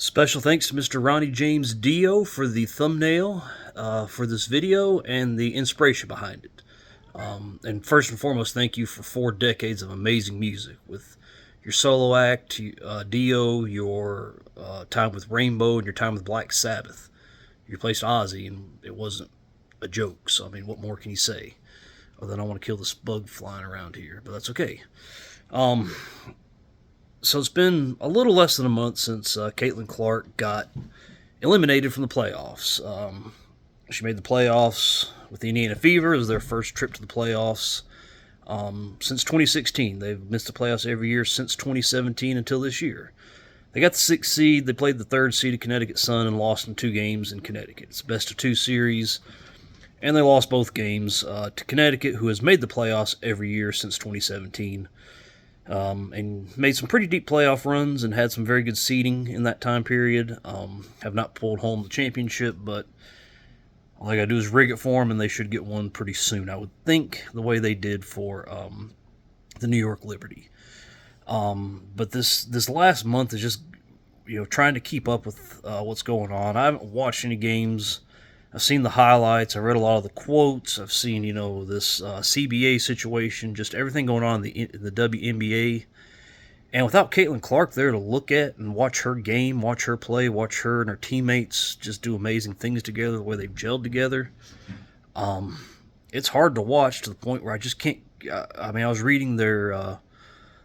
Special thanks to Mr. Ronnie James Dio for the thumbnail for this video and the inspiration behind it. And first and foremost, thank you for 4 decades of amazing music with your solo act, Dio, your time with Rainbow, and your time with Black Sabbath. You replaced Ozzy, and it wasn't a joke. So, I mean, what more can you say? Other than I want to kill this bug flying around here, but that's okay. So it's been a little less than a month since Caitlin Clark got eliminated from the playoffs. She made the playoffs with the Indiana Fever. It was their first trip to the playoffs since 2016. They've missed the playoffs every year since 2017 until this year. They got the 6th seed. They played the 3rd seeded Connecticut Sun and lost in 2 games in Connecticut. It's a best-of-2 series, and they lost both games to Connecticut, who has made the playoffs every year since 2017. And made some pretty deep playoff runs and had some very good seeding in that time period. Have not pulled home the championship, but all they got to do is rig it for them, and they should get one pretty soon, I would think, the way they did for the New York Liberty. But this last month is just trying to keep up with what's going on. I haven't watched any games. I've seen the highlights. I read a lot of the quotes. I've seen, this CBA situation, just everything going on in the WNBA. And without Caitlin Clark there to look at and watch her game, watch her play, watch her and her teammates just do amazing things together, the way they've gelled together, it's hard to watch to the point where I just can't. I was reading the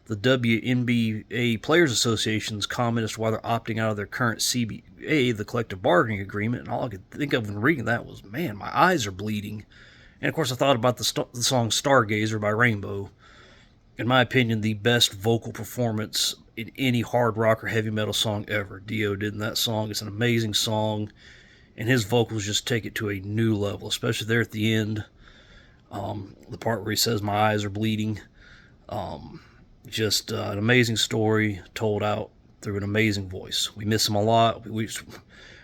WNBA Players Association's comment as to why they're opting out of their current CBA, the collective bargaining agreement, and all I could think of when reading that was, man, my eyes are bleeding. And of course, I thought about the song Stargazer by Rainbow. In my opinion, the best vocal performance in any hard rock or heavy metal song ever. Dio did in that song. It's an amazing song, and his vocals just take it to a new level, especially there at the end. The part where he says, "My eyes are bleeding." Just an amazing story told out through an amazing voice. We miss him a lot.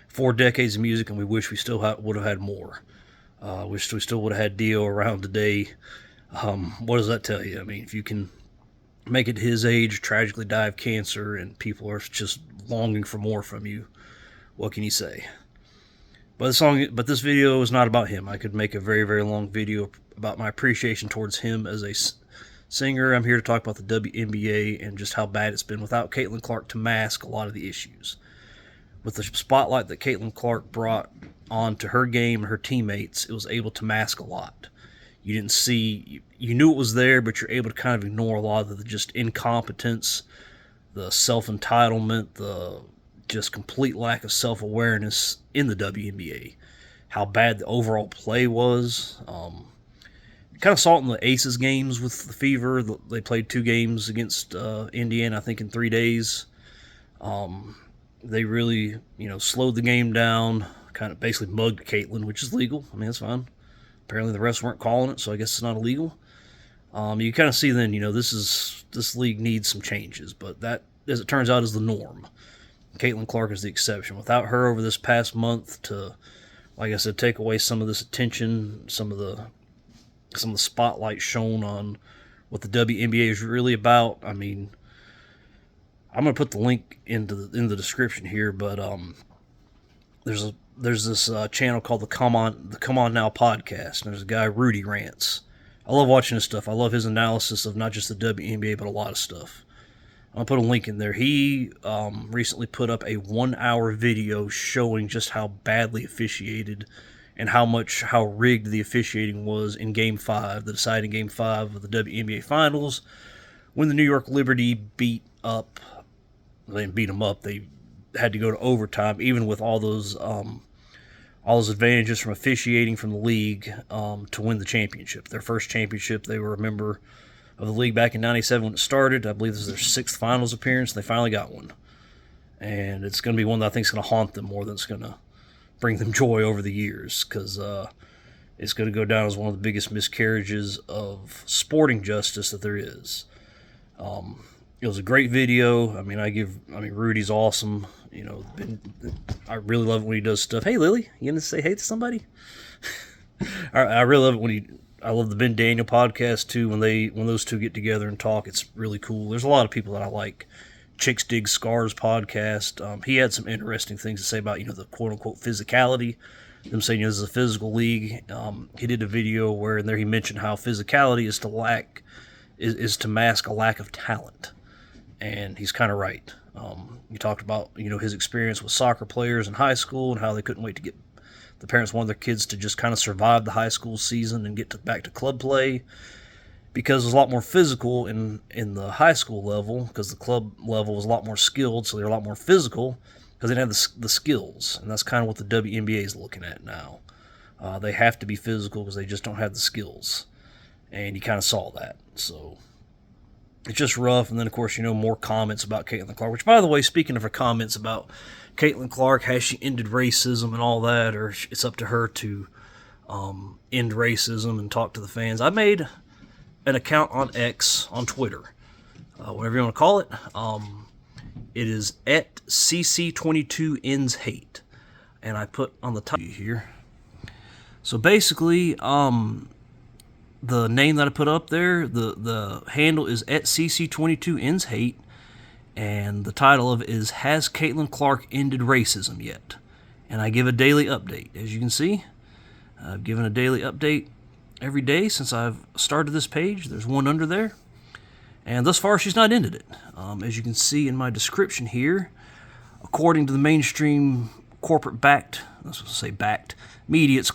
4 decades of music, and we wish we still would have had more. Wish we still would have had Dio around today. What does that tell you? I mean, if you can make it his age, tragically die of cancer, and people are just longing for more from you, what can you say? But this video is not about him. I could make a very, very long video about my appreciation towards him as a singer. I'm here to talk about the WNBA and just how bad it's been without Caitlin Clark to mask a lot of the issues. With the spotlight that Caitlin Clark brought onto her game and her teammates, it was able to mask a lot. You didn't see, you knew it was there, but you're able to kind of ignore a lot of the just incompetence, the self-entitlement, the just complete lack of self-awareness in the WNBA. How bad the overall play was. Kind of saw it in the Aces games with the Fever. They played 2 games against Indiana, I think, in 3 days. They really, slowed the game down, kind of basically mugged Caitlin, which is legal. I mean, that's fine. Apparently the refs weren't calling it, so I guess it's not illegal. You kind of see then, this league needs some changes, but that, as it turns out, is the norm. Caitlin Clark is the exception. Without her over this past month to, like I said, take away some of this attention, some of the spotlight shown on what the WNBA is really about. I mean, I'm going to put the link in the description here, but there's this channel called the Come On Now podcast, and there's a guy, Rudy Rants. I love watching his stuff. I love his analysis of not just the WNBA, but a lot of stuff. I'll put a link in there. He recently put up a 1-hour video showing just how badly officiated and how rigged the officiating was in Game 5, the deciding Game 5 of the WNBA Finals, when the New York Liberty beat them up. They had to go to overtime, even with all those advantages from officiating from the league to win the championship. Their first championship. They were a member of the league back in '97 when it started. I believe this is their 6th finals appearance. They finally got one, and it's going to be one that I think is going to haunt them more than it's going to bring them joy over the years, because it's going to go down as one of the biggest miscarriages of sporting justice that there is. It was a great video. I mean, Rudy's awesome. I really love it when he does stuff. Hey, Lily, you gonna say hey to somebody? I really love it when I love the Ben Daniel podcast too. When those two get together and talk, it's really cool. There's a lot of people that I like Chicks Dig Scars podcast. He had some interesting things to say about, the quote-unquote physicality. Them saying, this is a physical league. He did a video where in there he mentioned how physicality is to mask a lack of talent. And he's kind of right. He talked about, his experience with soccer players in high school and how they couldn't wait to get the parents wanted their kids to just kind of survive the high school season and get back to club play, because it was a lot more physical in the high school level, because the club level was a lot more skilled, so they're a lot more physical because they didn't have the skills. And that's kind of what the WNBA is looking at now. They have to be physical because they just don't have the skills. And you kind of saw that. So it's just rough. And then, of course, more comments about Caitlin Clark, which, by the way, speaking of her comments about Caitlin Clark, has she ended racism and all that, or it's up to her to end racism and talk to the fans. I made an account on X, on Twitter, whatever you want to call it. It is at CC22EndsHate. And I put on the top here. So basically, the name that I put up there, the handle is at CC22EndsHate, and the title of it is, Has Caitlin Clark Ended Racism Yet? And I give a daily update. As you can see, I've given a daily update every day since I've started this page. There's one under there. And thus far, she's not ended it. As you can see in my description here, according to the mainstream corporate-backed, let's say backed, media, it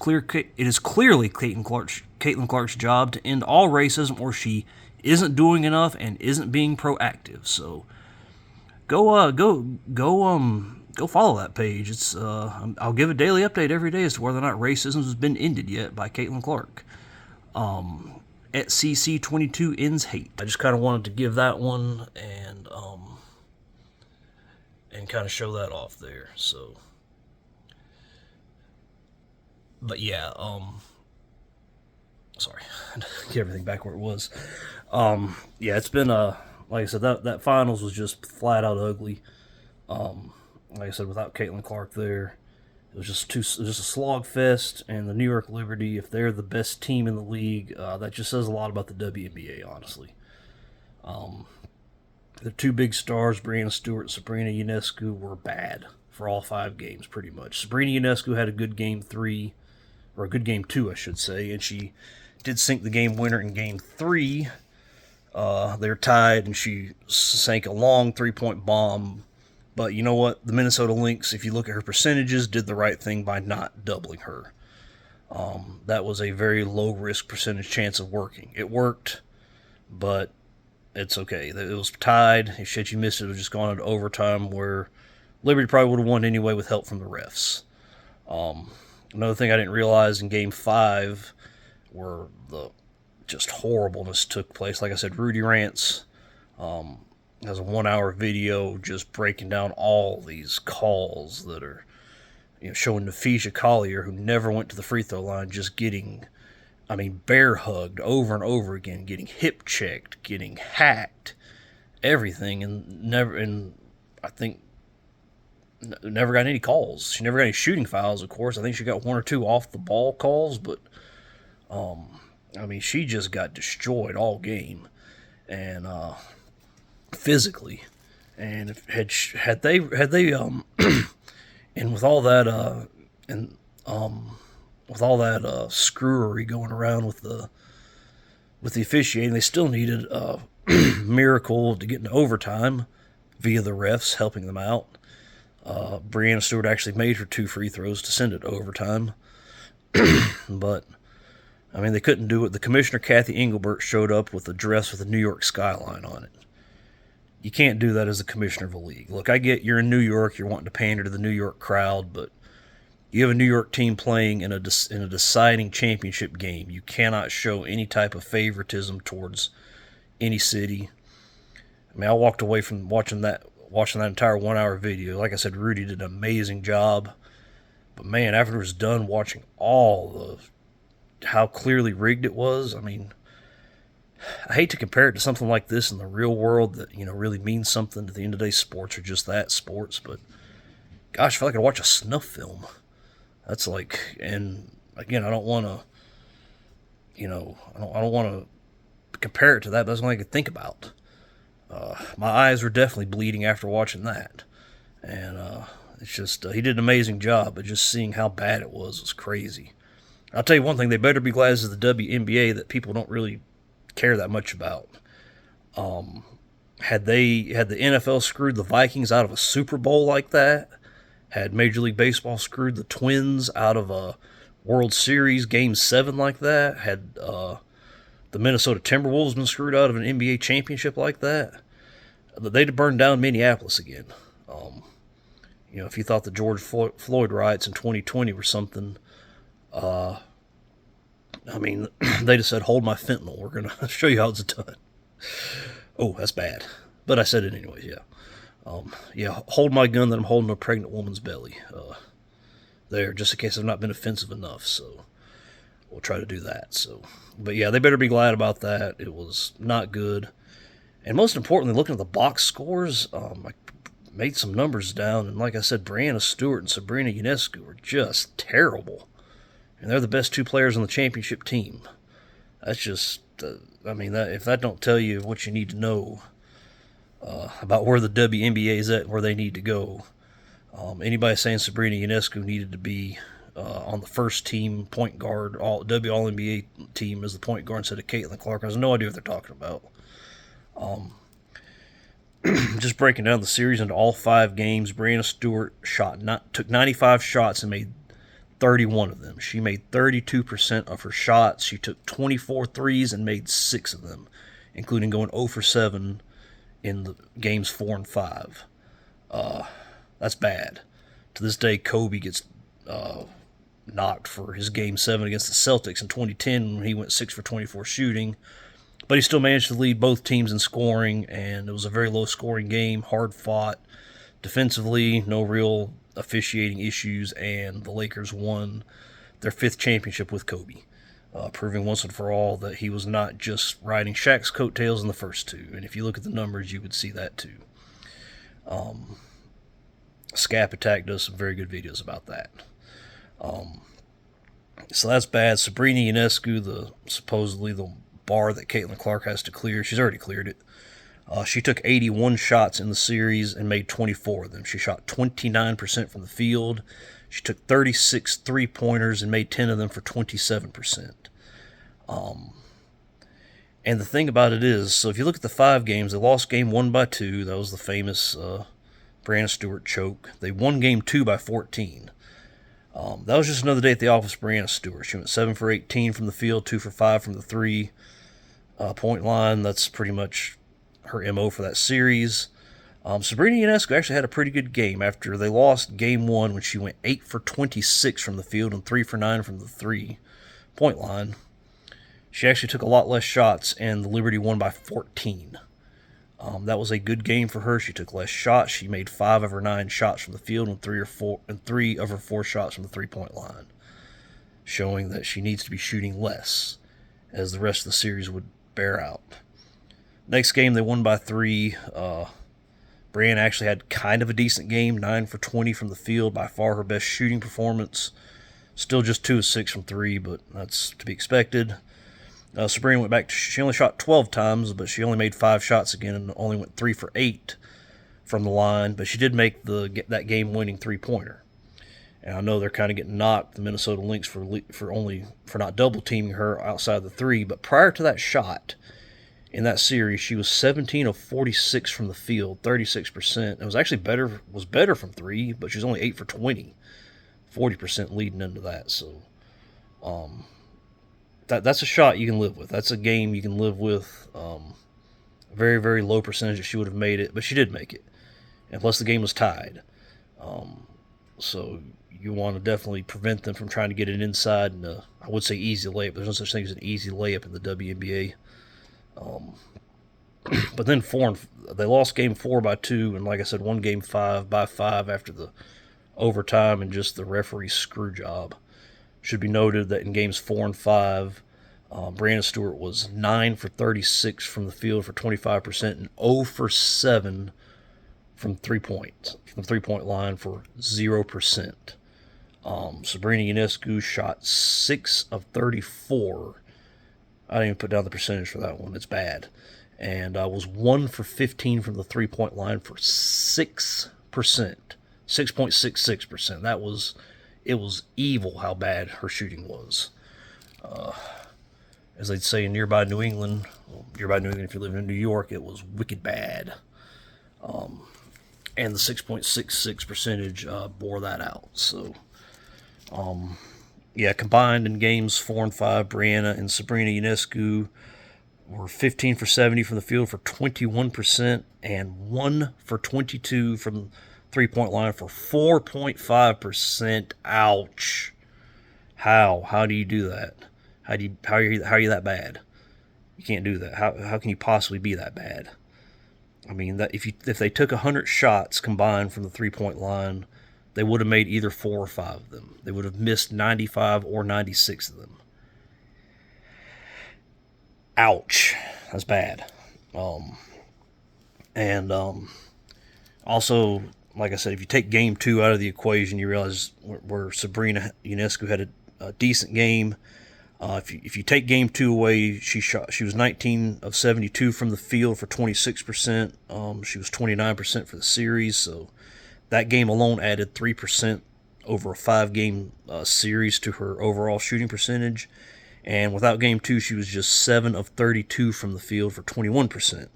is clearly Caitlin Clark's job to end all racism, or she isn't doing enough and isn't being proactive. So go follow that page. It's I'll give a daily update every day as to whether or not racism has been ended yet by Caitlin Clark. At CC22EndsHate. I just kind of wanted to give that one and kind of show that off there. So, but yeah, sorry, get everything back where it was. Yeah, it's been like I said, that finals was just flat out ugly. Like I said, without Caitlin Clark there, it was just a slog fest. And the New York Liberty, if they're the best team in the league, that just says a lot about the WNBA, honestly. The two big stars, Brianna Stewart and Sabrina Ionescu, were bad for all 5 games, pretty much. Sabrina Ionescu had a good game 3, or a good game 2, I should say, and she did sink the game winner in game 3. They're tied, and she sank a long 3-point bomb. But you know what? The Minnesota Lynx, if you look at her percentages, did the right thing by not doubling her. That was a very low-risk percentage chance of working. It worked, but it's okay. It was tied. If she missed it, it would have just gone into overtime, where Liberty probably would have won anyway with help from the refs. Another thing I didn't realize in Game 5, where the just horribleness took place, like I said, Rudy Rants has a 1-hour video just breaking down all these calls that are, showing Nafisha Collier, who never went to the free throw line, just getting, bear hugged over and over again, getting hip checked, getting hacked, everything, and I think never got any calls. She never got any shooting fouls, of course. I think she got 1 or 2 off the ball calls, but she just got destroyed all game, and physically. And had they and with all that screwery going around with the officiating, they still needed a miracle to get into overtime via the refs helping them out. Brianna Stewart actually made her 2 free throws to send it to overtime. But they couldn't do it. The commissioner, Kathy Engelbert, showed up with a dress with a New York skyline on it. You can't do that as the commissioner of a league. Look, I get you're in New York, you're wanting to pander to the New York crowd, but you have a New York team playing in a deciding championship game. You cannot show any type of favoritism towards any city. I walked away from watching that entire 1-hour video. Like I said, Rudy did an amazing job. But man, after it was done, watching how clearly rigged it was, I hate to compare it to something like this in the real world that, really means something. At the end of the day, sports are just that, sports. But gosh, I feel like I watch a snuff film. That's like, and again, I don't want to, I don't want to compare it to that, but that's what I could think about. My eyes were definitely bleeding after watching that. And it's just, he did an amazing job, but just seeing how bad it was crazy. I'll tell you one thing, they better be glad as the WNBA that people don't really care that much about. Had the NFL screwed the Vikings out of a Super Bowl like that, had Major League Baseball screwed the Twins out of a World Series Game 7 like that, had the Minnesota Timberwolves been screwed out of an NBA championship like that, they'd have burned down Minneapolis again. If you thought the George Floyd riots in 2020 were something, they'd have said, hold my fentanyl. We're going to show you how it's done. Oh, that's bad. But I said it anyways, yeah. Hold my gun that I'm holding a pregnant woman's belly. There, just in case I've not been offensive enough, so we'll try to do that. But yeah, they better be glad about that. It was not good. And most importantly, looking at the box scores, I made some numbers down, and like I said, Brianna Stewart and Sabrina Ionescu are just terrible. And they're the best two players on the championship team. That's just, if that don't tell you what you need to know about where the WNBA is at, where they need to go. Anybody saying Sabrina Ionescu needed to be on the first team point guard, All-NBA team as the point guard instead of Caitlin Clark, has no idea what they're talking about. Just breaking down the series into all 5 games, Brianna Stewart took 95 shots and made 31 of them. She made 32% of her shots. She took 24 threes and made 6 of them, including going 0 for 7 in the games 4 and 5. That's bad. To this day, Kobe gets knocked for his game 7 against the Celtics in 2010 when he went 6 for 24 shooting. But he still managed to lead both teams in scoring, and it was a very low-scoring game, hard-fought. Defensively, no real officiating issues, and the Lakers won their 5th championship with Kobe, proving once and for all that he was not just riding Shaq's coattails in the first 2. And if you look at the numbers, you would see that too. Scap Attack does some very good videos about that. So that's bad. Sabrina Ionescu, supposedly the bar that Caitlin Clark has to clear, she's already cleared it. She took 81 shots in the series and made 24 of them. She shot 29% from the field. She took 36 three-pointers and made 10 of them for 27%. And the thing about it is, so if you look at the 5 games, they lost game 1 by 2. That was the famous Brianna Stewart choke. They won game 2 by 14. That was just another day at the office for Brianna Stewart. She went 7 for 18 from the field, 2 for 5 from the 3-point line. That's pretty much her MO for that series. Sabrina Ionescu actually had a pretty good game after they lost game 1 when she went 8 for 26 from the field and 3 for 9 from the 3-point line. She actually took a lot less shots, and the Liberty won by 14. That was a good game for her. She took less shots. She made 5 of her 9 shots from the field and 3 of her 4 shots from the 3-point line, showing that she needs to be shooting less, as the rest of the series would bear out. Next game, they won by 3. Brianna actually had kind of a decent game, 9 for 20 from the field, by far her best shooting performance. Still just 2 of 6 from 3, but that's to be expected. Sabrina went back she only shot 12 times, but she only made 5 shots again and only went 3 for 8 from the line, but she did make that game-winning 3-pointer. And I know they're kind of getting knocked, the Minnesota Lynx, for not double-teaming her outside the 3, but prior to that shot, in that series, she was 17 of 46 from the field, 36%. It was actually better from 3, but she was only 8 for 20, 40% leading into that. So, that's a shot you can live with. That's a game you can live with. Very, very low percentage that she would have made it, but she did make it. And plus, the game was tied. So you want to definitely prevent them from trying to get it inside. And I would say easy layup. There's no such thing as an easy layup in the WNBA. But then they lost game 4 by 2, and like I said, won game 5 by 5 after the overtime and just the referee's screw job. Should be noted that in games 4 and 5, Brianna Stewart was 9 for 36 from the field for 25% and 0 for 7 from the 3-point line for 0%. Sabrina Ionescu shot 6 of 34. I didn't even put down the percentage for that one. It's bad. and was 1 for 15 from the 3-point line for 6%, 6.66%. It was evil how bad her shooting was. As they'd say in nearby New England, if you're living in New York, it was wicked bad. And the 6.66 percentage bore that out. So, yeah, combined in games 4 and 5, Brianna and Sabrina Ionescu were 15 for 70 from the field for 21% and 1 for 22 from 3-point line for 4.5%. Ouch. How do you do that? How are you that bad? You can't do that. How can you possibly be that bad? I mean, that if they took 100 shots combined from the 3-point line, they would have made either 4 or 5 of them. They would have missed 95 or 96 of them. Ouch. That's bad. Also, like I said, if you take game 2 out of the equation, you realize where Sabrina Ionescu had a decent game. If you take game 2 away, she was 19 of 72 from the field for 26%. She was 29% for the series, so that game alone added 3% over a 5-game series to her overall shooting percentage. And without game 2, she was just 7 of 32 from the field for 21%.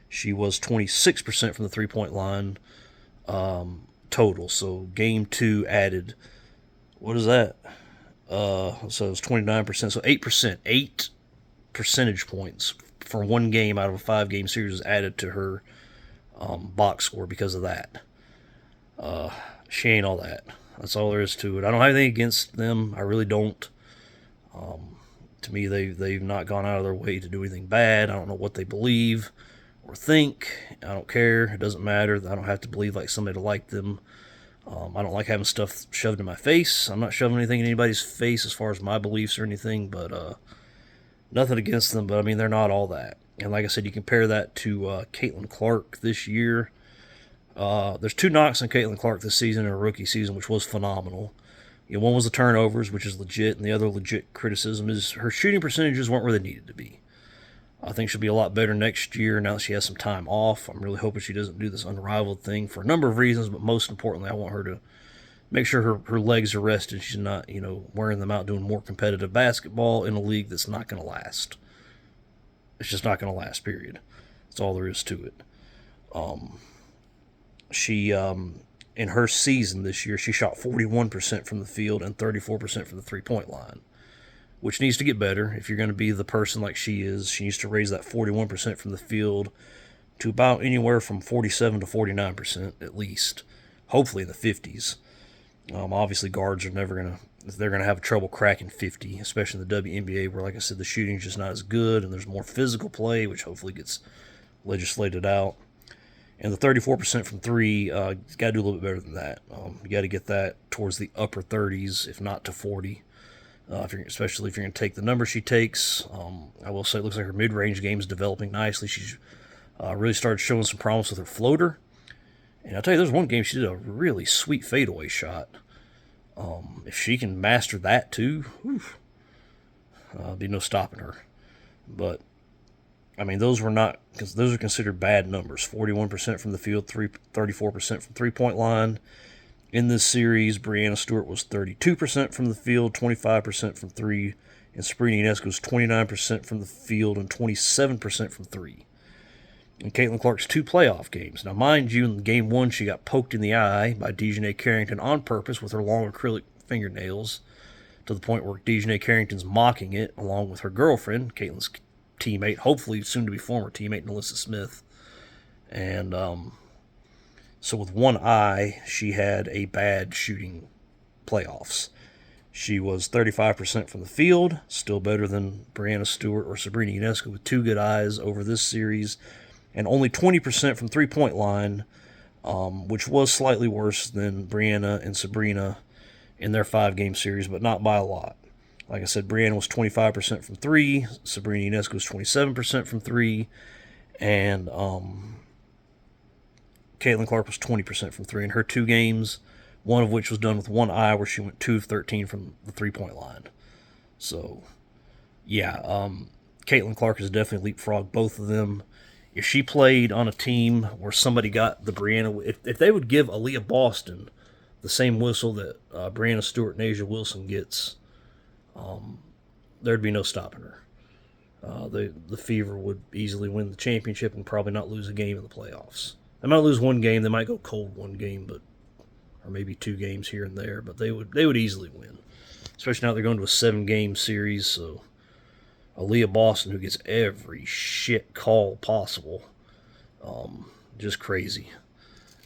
She was 26% from the 3-point line total. So game 2 added, what is that? So it was 29%. So 8%, 8 percentage points for one game out of a 5-game series was added to her box score because of that. She ain't all that. That's all there is to it. I don't have anything against them. I really don't. To me, they've not gone out of their way to do anything bad. I don't know what they believe or think. I don't care. It doesn't matter. I don't have to believe like somebody to like them. I don't like having stuff shoved in my face. I'm not shoving anything in anybody's face as far as my beliefs or anything, but nothing against them. But I mean, they're not all that. And like I said, you compare that to Caitlin Clark this year. There's 2 knocks on Caitlin Clark this season in her rookie season, which was phenomenal. One was the turnovers, which is legit, and the other legit criticism is her shooting percentages weren't where they needed to be. I think she'll be a lot better next year now that she has some time off. I'm really hoping she doesn't do this unrivaled thing for a number of reasons, but most importantly, I want her to make sure her legs are rested. She's not, wearing them out doing more competitive basketball in a league that's not going to last. It's just not going to last, period. That's all there is to it. She, in her season this year, she shot 41% from the field and 34% from the 3-point line, which needs to get better. If you're going to be the person like she is, she needs to raise that 41% from the field to about anywhere from 47 to 49% at least, hopefully in the 50s. Obviously, guards are never going to, they're going to have trouble cracking 50, especially in the WNBA where, like I said, the shooting's just not as good and there's more physical play, which hopefully gets legislated out. And the 34% from 3, you got to do a little bit better than that. You got to get that towards the upper 30s, if not to 40. Especially if you're going to take the number she takes. I will say it looks like her mid-range game is developing nicely. She's really started showing some promise with her floater. And I'll tell you, there's one game she did a really sweet fadeaway shot. If she can master that too, there'll be no stopping her. But I mean, those are considered bad numbers. 41% from the field, 34% from 3-point line. In this series, Brianna Stewart was 32% from the field, 25% from 3, and Sabrina Ionescu was 29% from the field and 27% from 3. In Caitlin Clark's 2 playoff games. Now, mind you, in game 1, she got poked in the eye by Dejanay Carrington on purpose with her long acrylic fingernails to the point where Dejanay Carrington's mocking it along with her girlfriend, Caitlin's teammate, hopefully soon to be former teammate, Melissa Smith. And so with one eye, she had a bad shooting playoffs. She was 35% from the field, still better than Brianna Stewart or Sabrina Ionescu with 2 good eyes over this series, and only 20% from 3-point line, which was slightly worse than Brianna and Sabrina in their 5-game series, but not by a lot. Like I said, Brianna was 25% from 3, Sabrina Ionescu was 27% from 3, and Caitlin Clark was 20% from 3 in her 2 games, one of which was done with one eye where she went 2 of 13 from the 3-point line. So, yeah, Caitlin Clark has definitely leapfrogged both of them. If she played on a team where somebody got the Brianna, if they would give Aaliyah Boston the same whistle that Brianna Stewart and Asia Wilson gets, there'd be no stopping her. The Fever would easily win the championship and probably not lose a game in the playoffs. They might lose one game. They might go cold one game, or maybe 2 games here and there. But they would easily win, especially now they're going to a 7-game series. So Aaliyah Boston, who gets every shit call possible, just crazy.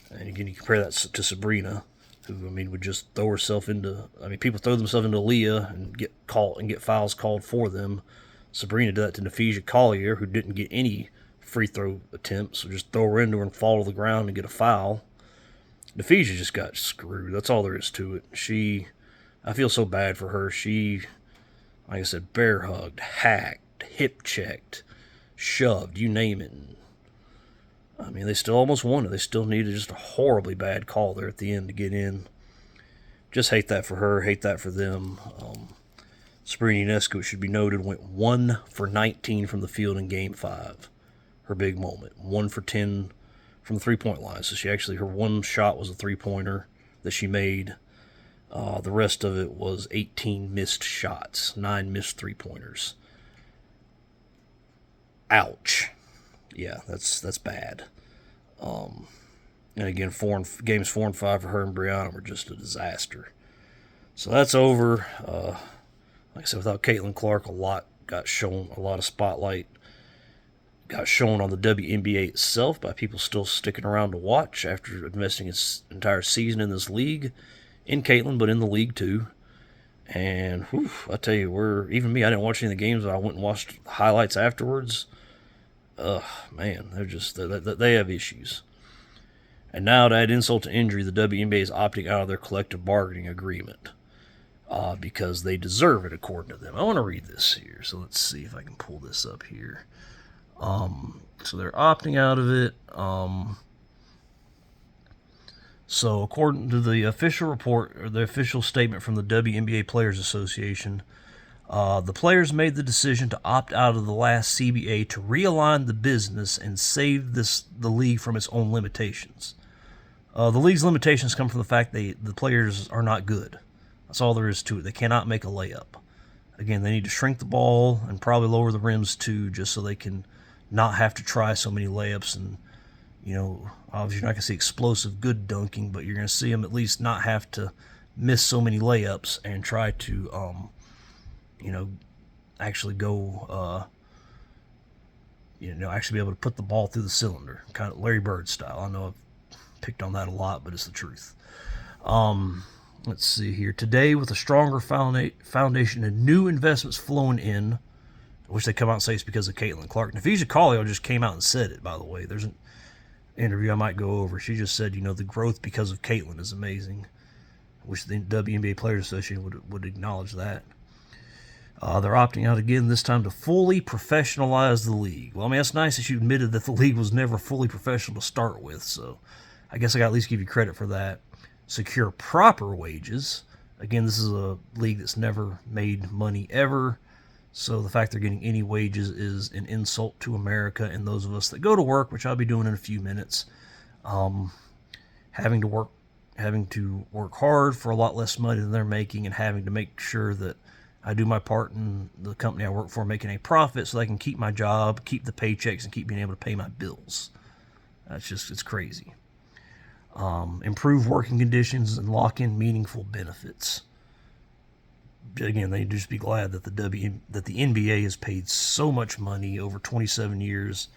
And again, you compare that to Sabrina, who would just throw herself into. People throw themselves into Aaliyah and get fouls called for them. Sabrina did that to Naphesia Collier, who didn't get any free throw attempts, so just throw her into her and fall to the ground and get a foul. Naphesia just got screwed. That's all there is to it. I feel so bad for her. She, like I said, bear hugged, hacked, hip checked, shoved, you name it. They still almost won it. They still needed just a horribly bad call there at the end to get in. Just hate that for her, hate that for them. Sabrina Ionescu, it should be noted, went 1 for 19 from the field in Game 5. Her big moment. 1 for 10 from the three-point line. So her one shot was a three-pointer that she made. The rest of it was 18 missed shots, 9 missed three-pointers. Ouch. Yeah, that's bad. And again, games 4 and 5 for her and Brianna were just a disaster. So that's over. Like I said, without Caitlin Clark, a lot of spotlight got shown on the WNBA itself by people still sticking around to watch after investing its entire season in this league, in Caitlin, but in the league too. And I tell you, even me, I didn't watch any of the games, but I went and watched the highlights afterwards. Man, they have issues. And now, to add insult to injury, the WNBA is opting out of their collective bargaining agreement. Because they deserve it, according to them. I want to read this here, so let's see if I can pull this up here. So they're opting out of it. So according to the official report, or the official statement from the WNBA Players Association, the players made the decision to opt out of the last CBA to realign the business and save the league from its own limitations. The league's limitations come from the fact the players are not good. That's all there is to it. They cannot make a layup. Again, they need to shrink the ball and probably lower the rims too, just so they can not have to try so many layups. And, obviously you're not going to see explosive good dunking, but you're going to see them at least not have to miss so many layups and try to, actually go, actually be able to put the ball through the cylinder, kind of Larry Bird style. I know I've picked on that a lot, but it's the truth. Let's see here. Today, with a stronger foundation and new investments flowing in, I wish they'd come out and say it's because of Caitlin Clark. Naphesia Collier just came out and said it, by the way. There's an interview I might go over. She just said, the growth because of Caitlin is amazing. I wish the WNBA Players Association would acknowledge that. They're opting out again, this time to fully professionalize the league. Well, it's nice that you admitted that the league was never fully professional to start with, so I guess I got to at least give you credit for that. Secure proper wages. Again, this is a league that's never made money ever, so the fact they're getting any wages is an insult to America and those of us that go to work, which I'll be doing in a few minutes. Having to work hard for a lot less money than they're making, and having to make sure that I do my part in the company I work for, making a profit so I can keep my job, keep the paychecks, and keep being able to pay my bills. It's crazy. Improve working conditions and lock in meaningful benefits. Again, they just be glad that the NBA has paid so much money over 27 years,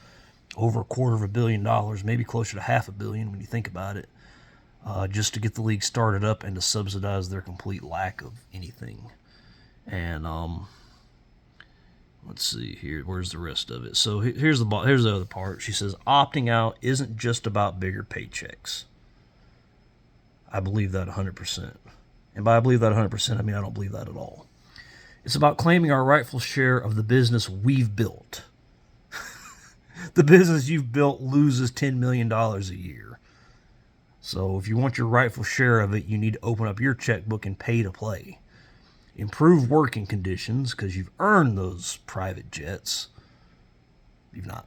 over $250 million, maybe closer to $500 million when you think about it, just to get the league started up and to subsidize their complete lack of anything. And let's see here, where's the rest of it? So here's the other part. She says opting out isn't just about bigger paychecks. I believe that 100%. And by I believe that 100%, I mean I don't believe that at all. It's about claiming our rightful share of the business we've built. The business you've built loses $10 million a year. So if you want your rightful share of it, you need to open up your checkbook and pay to play. Improve working conditions, because you've earned those private jets. You've not.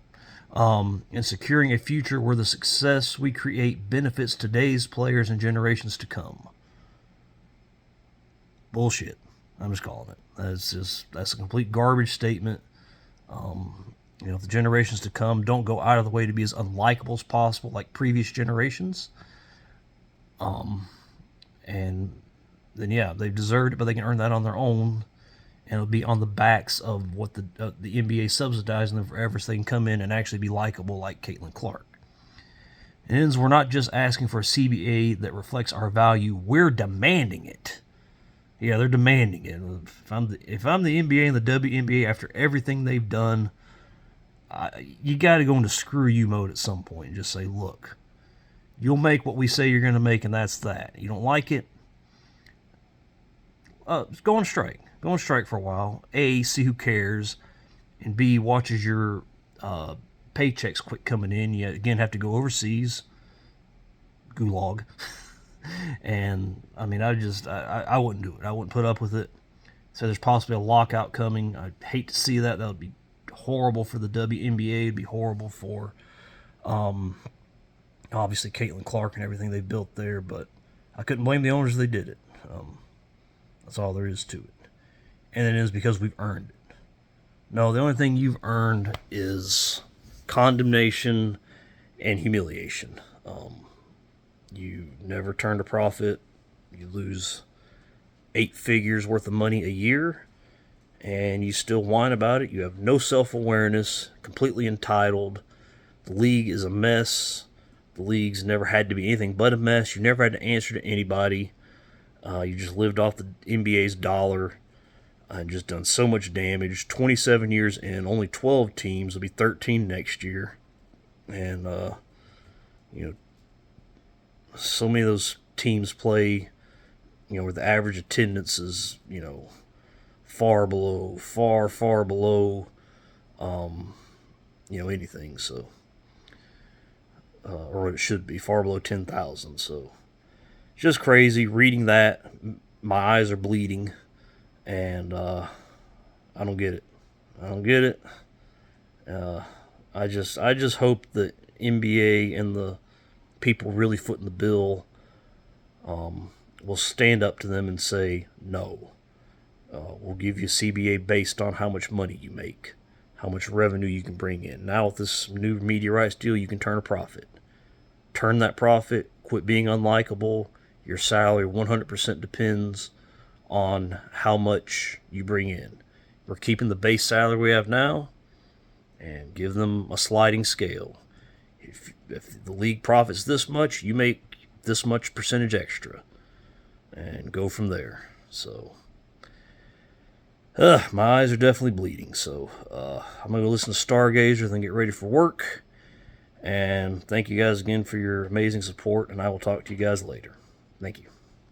And securing a future where the success we create benefits today's players and generations to come. Bullshit. I'm just calling it. That's a complete garbage statement. If the generations to come don't go out of the way to be as unlikable as possible, like previous generations, and then yeah, they've deserved it, but they can earn that on their own, and it'll be on the backs of what the NBA subsidizing them forever, so they can come in and actually be likable, like Caitlin Clark. And ends, we're not just asking for a CBA that reflects our value; we're demanding it. Yeah, they're demanding it. If I'm the NBA and the WNBA, after everything they've done, you got to go into screw you mode at some point and just say, look, you'll make what we say you're going to make, and that's that. You don't like it? Go on strike. Go on strike for a while. A, see who cares, and B, watches your paychecks quit coming in. You again have to go overseas. Gulag. And I mean, I wouldn't do it. I wouldn't put up with it. So there's possibly a lockout coming. I'd hate to see that. That would be horrible for the WNBA. It'd be horrible for obviously Caitlin Clark and everything they built there. But I couldn't blame the owners if they did it. That's all there is to it. And it is because we've earned it. No, the only thing you've earned is condemnation and humiliation. You never turn a profit. You lose 8 figures worth of money a year, and you still whine about it. You have no self-awareness, completely entitled. The league is a mess. The league's never had to be anything but a mess. You never had to answer to anybody. You just lived off the NBA's dollar and just done so much damage. 27 years in, only 12 teams. Will be 13 next year. And, so many of those teams play, where the average attendance is, far below, far below, anything. So, or what it should be, far below 10,000. So, just crazy. Reading that, my eyes are bleeding, and I don't get it. I don't get it. I just hope the NBA and the people really footing the bill will stand up to them and say, no, we'll give you a CBA based on how much money you make, how much revenue you can bring in. Now with this new media rights deal, you can turn a profit. Turn that profit, quit being unlikable. Your salary 100% depends on how much you bring in. We're keeping the base salary we have now and give them a sliding scale. If the league profits this much, you make this much percentage extra, and go from there. So, my eyes are definitely bleeding. So, I'm going to go listen to Stargazer and get ready for work. And thank you guys again for your amazing support, and I will talk to you guys later. Thank you.